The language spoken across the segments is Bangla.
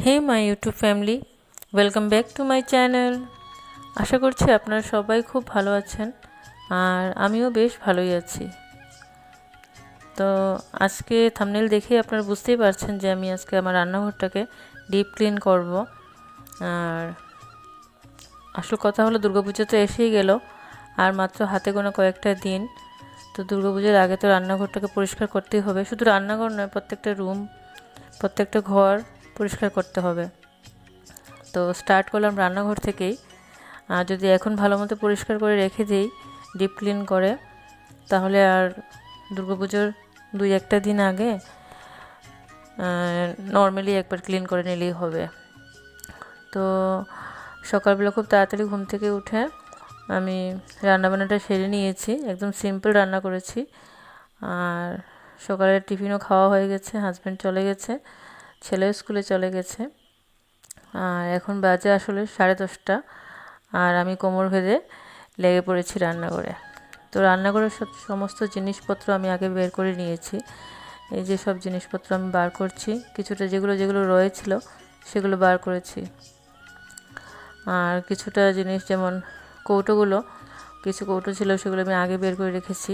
Hey my YouTube family, welcome back to my channel. আশা করছি আপনারা সবাই খুব ভালো আছেন আর আমিও বেশ ভালোই আছি। তো আজকে থাম্বনেল দেখে আপনারা বুঝতেই পারছেন যে আমি আজকে আমার রান্নাঘরটাকে ডিপ ক্লিন করব। আর আসল কথা হলো দুর্গাপুজো তো এসেই গেল আর মাত্র হাতে গোনা কয়েকটা দিন। তো দুর্গাপুজোর আগে তো রান্নাঘরটাকে পরিষ্কার করতেই হবে, শুধু রান্নাঘর নয়, প্রত্যেকটা রুম, প্রত্যেকটা ঘর পরিষ্কার করতে হবে। তো স্টার্ট করলাম রান্নাঘর থেকেই। আর যদি এখন ভালো মতো পরিষ্কার করে রেখে দিই, ডিপ ক্লিন করে, তাহলে আর দুর্গাপুজোর 2-1 দিন আগে নর্মালি একবার ক্লিন করে নিলেই হবে। তো সকালবেলা খুব তাড়াতাড়ি ঘুম থেকে উঠে আমি রান্নাবান্নাটা সেরে নিয়েছি। একদম সিম্পল রান্না করেছি। আর সকালের টিফিনও খাওয়া হয়ে গেছে, হাজব্যান্ড চলে গেছে, ছেলেও স্কুলে চলে গেছে। আর এখন বাজে আসলে 10:30, আর আমি কোমর বেঁধে লেগে পড়েছি রান্নাঘরে। তো রান্নাঘরের সমস্ত জিনিসপত্র আমি আগে বের করে নিয়েছি। এই যে সব জিনিসপত্র আমি বার করছি, কিছুটা যেগুলো রয়েছিল সেগুলো বার করেছি। আর কিছুটা জিনিস যেমন কৌটোগুলো, কিছু কৌটো ছিল সেগুলো আমি আগে বের করে রেখেছি,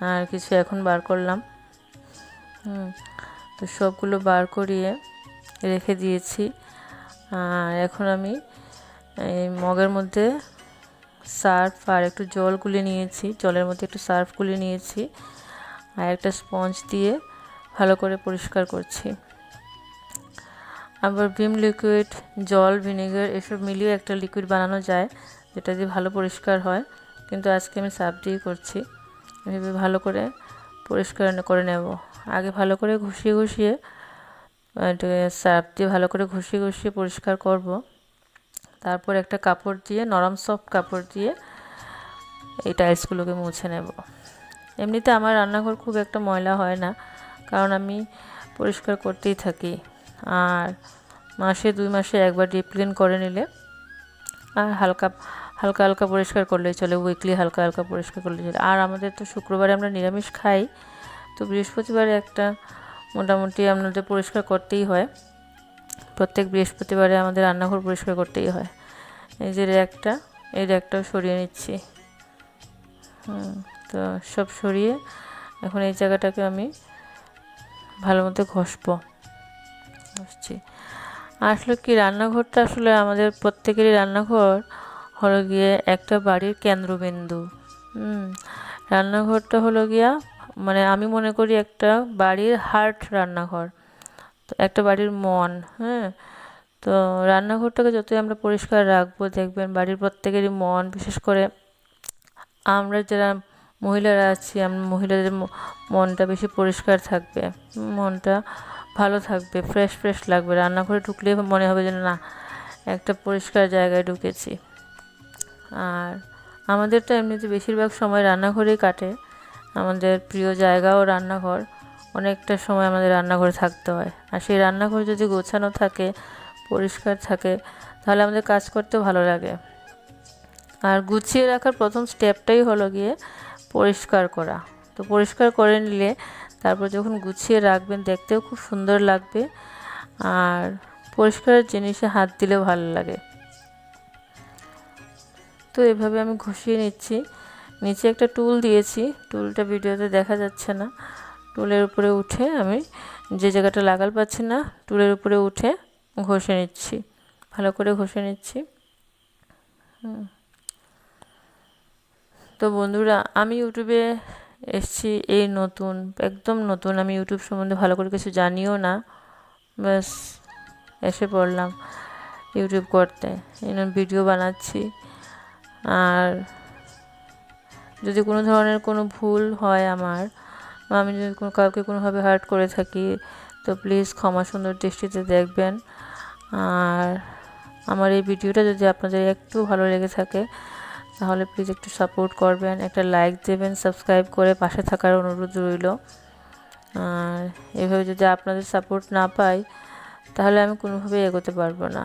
আর কিছু এখন বার করলাম। তো সবগুলো বার করিয়ে রেখে দিয়েছি। আর এখন আমি এই মগের মধ্যে সার্ফ আর একটু জল গুলে নিয়েছি, জলের মধ্যে একটু সার্ফ গুলে নিয়েছি, আর একটা স্পঞ্জ দিয়ে ভালো করে পরিষ্কার করছি। আবার ভিম লিকুইড, জল, ভিনেগার এসব মিলিয়ে একটা লিকুইড বানানো যায়, যেটা দিয়ে ভালো পরিষ্কার হয়, কিন্তু আজকে আমি সার্ফ দিয়ে করছি। এভাবে ভালো করে পরিষ্কার করে নেব। আগে ভালো করে ঘষিয়ে সার্ফ দিয়ে ভালো করে ঘষিয়ে পরিষ্কার করব। তারপর একটা কাপড় দিয়ে, নরম সফট কাপড় দিয়ে এই টাইলসগুলোকে মুছে নেব। এমনিতে আমার রান্নাঘর খুব একটা ময়লা হয় না, কারণ আমি পরিষ্কার করতেই থাকি। আর মাসে 2 মাসে একবার ডিপ ক্লিন করে নিলে, আর হালকা হালকা পরিষ্কার করলেই চলে, উইকলি হালকা পরিষ্কার করলেই চলে। আর আমাদের তো শুক্রবারে আমরা নিরামিষ খাই, তো বৃহস্পতিবারে একটা মোটামুটি আমাদের পরিষ্কার করতেই হয়। প্রত্যেক বৃহস্পতিবারে আমাদের রান্নাঘর পরিষ্কার করতেই হয়। এই যে এই র্যাকটাও সরিয়ে নিচ্ছি। তো সব সরিয়ে এখন এই জায়গাটাকে আমি ভালো মতো ঘষছি। আসলে কি, রান্নাঘরটা আসলে আমাদের প্রত্যেকেরই রান্নাঘর হলো গিয়ে একটা বাড়ির কেন্দ্রবিন্দু। রান্নাঘরটা হলো গিয়া, মানে আমি মনে করি একটা বাড়ির হার্ট রান্নাঘর, তো একটা বাড়ির মন। তো রান্নাঘরটাকে যতই আমরা পরিষ্কার রাখবো, দেখবেন বাড়ির প্রত্যেকেরই মন, বিশেষ করে আমরা যারা মহিলারা আছি, মহিলাদের মনটা বেশি পরিষ্কার থাকবে, মনটা ভালো থাকবে, ফ্রেশ লাগবে। রান্নাঘরে ঢুকলে মনে হবে যেন না, একটা পরিষ্কার জায়গায় ঢুকেছি। আর আমাদের তো এমনিতে বেশিরভাগ সময় রান্নাঘরেই কাটে, আমাদের প্রিয় জায়গাও রান্নাঘর। অনেকটা সময় আমাদের রান্নাঘরে থাকতে হয়, আর সেই রান্নাঘর যদি গোছানো থাকে, পরিষ্কার থাকে, তাহলে আমাদের কাজ করতে ভালো লাগে। আর গুছিয়ে রাখার প্রথম স্টেপটাই হলো গিয়ে পরিষ্কার করা। তো পরিষ্কার করে নিলে তারপর যখন গুছিয়ে রাখবেন, দেখতেও খুব সুন্দর লাগবে, আর পরিষ্কার জিনিসে হাত দিলেও ভালো লাগে। তো এভাবে আমি ঘষিয়ে নিচ্ছি। নিচে একটা টুল দিয়েছি, টুলটা ভিডিওতে দেখা যাচ্ছে না। টুলের উপরে উঠে আমি যে জায়গাটা লাগাল পাচ্ছি না, টুলের উপরে উঠে ঘষে নিচ্ছি, ভালো করে ঘষে নিচ্ছি। তো বন্ধুরা, আমি ইউটিউবে এসেছি এই নতুন, একদম নতুন। আমি ইউটিউব সম্বন্ধে ভালো করে কিছু জানিও না, ব্যাস এসে পড়লাম ইউটিউব করতে, ভিডিও বানাচ্ছি। আর যদি কোনো ধরনের কোনো ভুল হয় আমার, বা আমি যদি কাউকে কোনোভাবে হার্ট করে থাকি, তো প্লিজ ক্ষমা সুন্দর দৃষ্টিতে দেখবেন। আর আমার এই ভিডিওটা যদি আপনাদের একটু ভালো লেগে থাকে, তাহলে প্লিজ একটু সাপোর্ট করবেন, একটা লাইক দেবেন, সাবস্ক্রাইব করে পাশে থাকার অনুরোধ রইল। আর এভাবে যদি আপনাদের সাপোর্ট না পাই, তাহলে আমি কোনোভাবেই এগোতে পারবো না।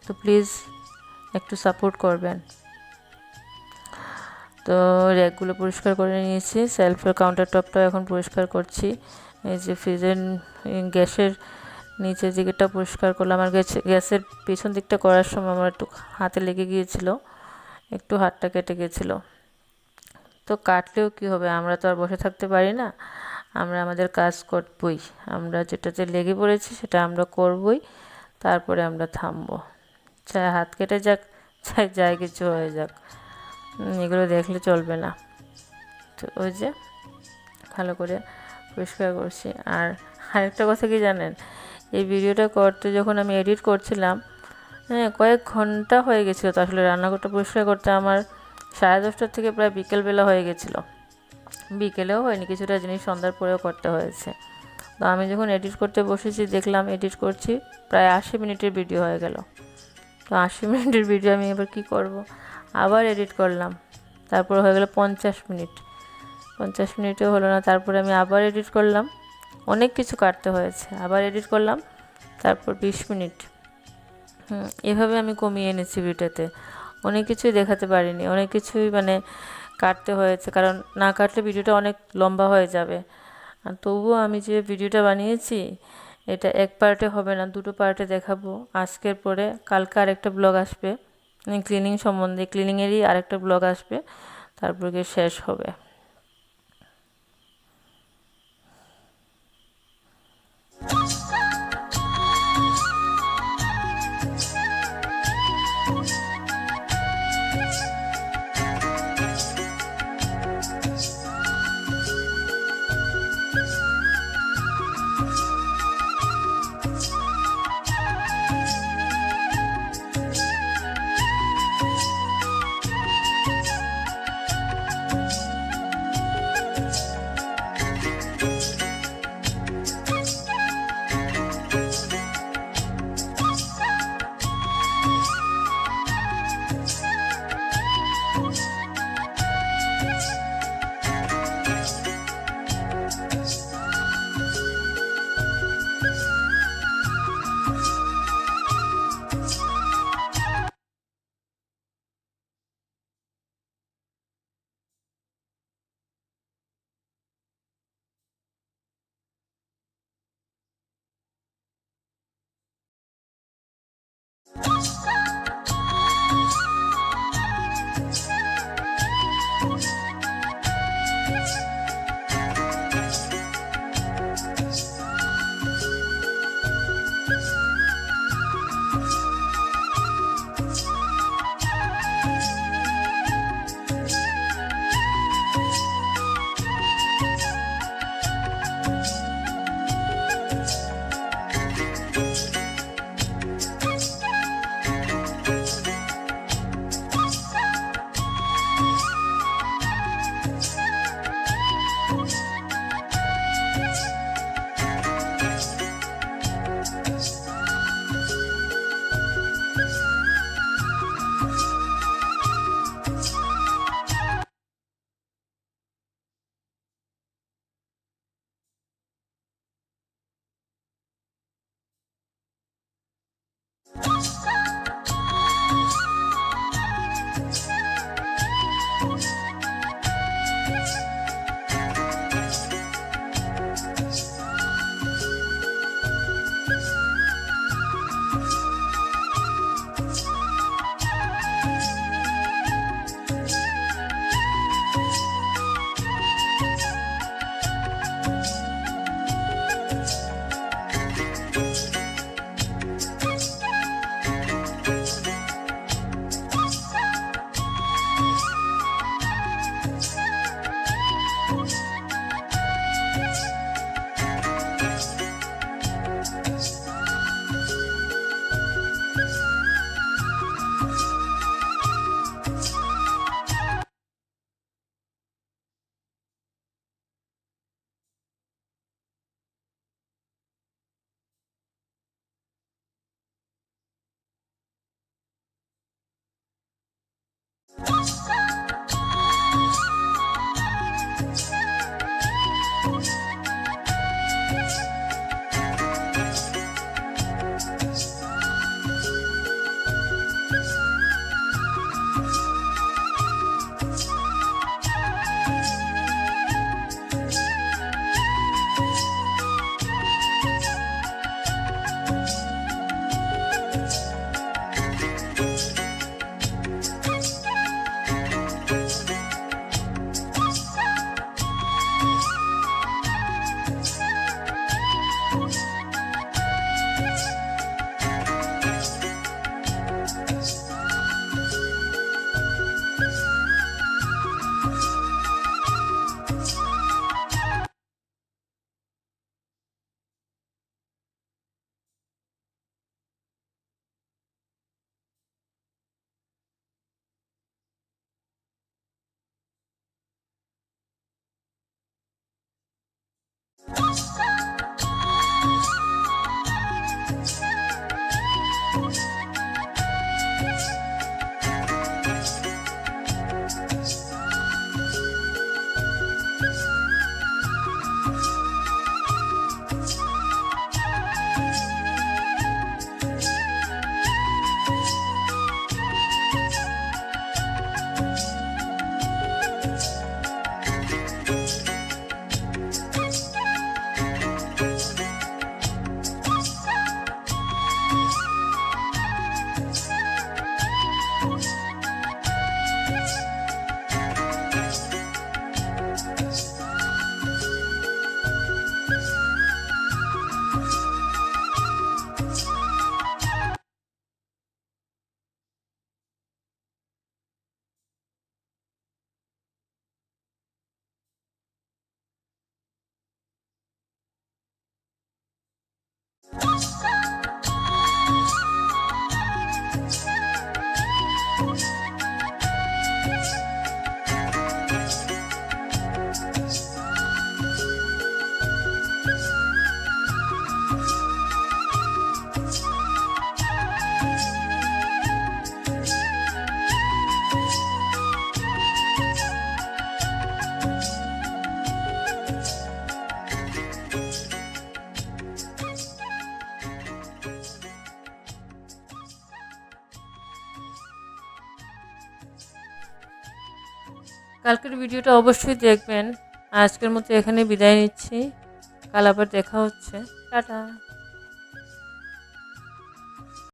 তো প্লিজ একটু সাপোর্ট করবেন। তো র্যাকগুলো পরিষ্কার করে নিয়েছি, সেলফের কাউন্টার টপটাও এখন পরিষ্কার করছি। এই যে ফ্রিজের গ্যাসের নিচের দিকটা পরিষ্কার করলাম। আর গ্যাসের পেছন দিকটা করার সময় আমার একটু হাতে লেগে গিয়েছিল, একটু হাতটা কেটে গেছিলো। তো কাটলেও কি হবে, আমরা তো আর বসে থাকতে পারি না, আমরা আমাদের কাজ করবই। আমরা যেটাতে লেগে পড়েছি সেটা আমরা করবই, তারপরে আমরা থামবো। চাই হাত কেটে যাক, চাই যাই কিছু হয়ে যাক, এগুলো দেখলে চলবে না। তো ওই যে ভালো করে পরিষ্কার করছি। আর আরেকটা কথা কি জানেন, এই ভিডিওটা করতে যখন আমি এডিট করছিলাম, হ্যাঁ, কয়েক ঘন্টা হয়ে গেছিলো। তো আসলে রান্নাঘরটা পরিষ্কার করতে আমার 10:30 থেকে প্রায় বিকেলবেলা হয়ে গেছিলো। বিকেলেও হয়নি, কিছুটা জিনিস সন্ধ্যার পরেও করতে হয়েছে। তো আমি যখন এডিট করতে বসেছি, দেখলাম এডিট করছি, প্রায় 80 মিনিটের ভিডিও হয়ে গেল। তো 80 মিনিটের ভিডিও আমি এবার কী করব, আবার এডিট করলাম। তারপর হয়ে গেল 50 মিনিট, 50 মিনিটও হলো না। তারপরে আমি আবার এডিট করলাম, অনেক কিছু কাটতে হয়েছে, আবার এডিট করলাম, তারপর 20 মিনিট। এভাবে আমি কমিয়ে এনেছি ভিডিওতে। অনেক কিছুই দেখাতে পারিনি, অনেক কিছুই মানে কাটতে হয়েছে, কারণ না কাটলে ভিডিওটা অনেক লম্বা হয়ে যাবে। আর তবুও আমি যে ভিডিওটা বানিয়েছি, এটা এক পার্টে হবে না, দুটো পার্টে দেখাবো। আজকের পরে কালকে আরেকটা ব্লগ আসবে ক্লিনিং সম্বন্ধে, ক্লিনিংয়েরই আরেকটা ব্লগ আসবে, তারপর গিয়ে শেষ হবে। কালকের ভিডিওটা অবশ্যই দেখবেন। আজকের মতো এখানে বিদায় নিচ্ছি, কাল আবার দেখা হচ্ছে, টাটা।